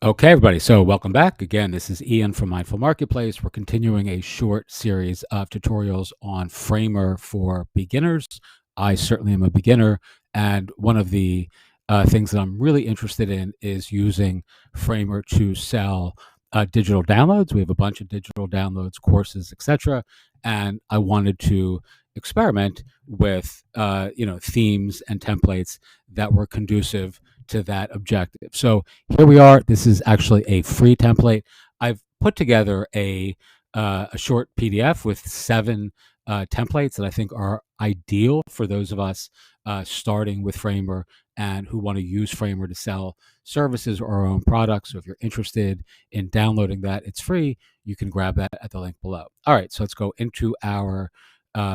Okay, everybody. So, welcome back. Again, this is Ian from Mindful Marketplace. We're continuing a short series of tutorials on Framer for beginners. I certainly am a beginner, and one of the things that I'm really interested in is using Framer to sell digital downloads. We have a bunch of digital downloads, courses, etc., and I wanted to experiment with themes and templates that were conducive to that objective. So here we are. This is actually a free template. I've put together a short PDF with 7 templates that I think are ideal for those of us starting with Framer and who want to use Framer to sell services or our own products. So if you're interested in downloading that, it's free. You can grab that at the link below. All right, so let's go into our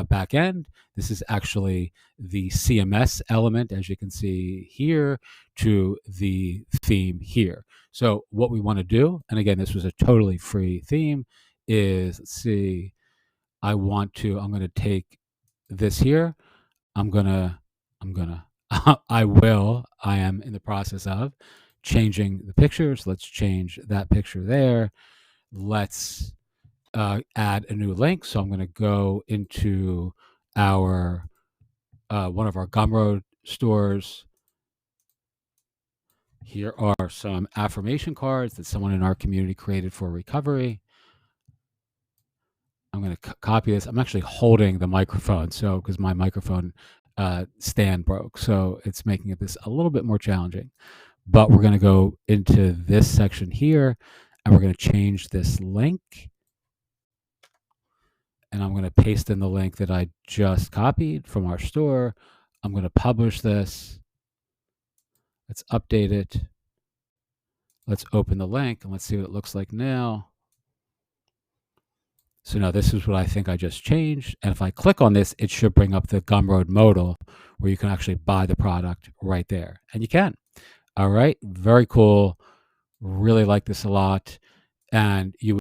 back end. This is actually the CMS element, as you can see here, to the theme here. So what we want to do, and again, this was a totally free theme, is let's see, I'm going to take this here. I am in the process of changing the pictures. Let's change that picture there. Let's add a new link. So I'm going to go into our one of our Gumroad stores. Here are some affirmation cards that someone in our community created for recovery. I'm going to copy this. I'm actually holding the microphone, so because my microphone stand broke, so it's making this a little bit more challenging. But we're going to go into this section here, and we're going to change this link. And I'm going to paste in the link that I just copied from our store. I'm going to publish this. Let's update it. Let's open the link and let's see what it looks like now. So now this is what I think I just changed. And if I click on this, it should bring up the Gumroad modal where you can actually buy the product right there. And you can. All right. Very cool. Really like this a lot. And you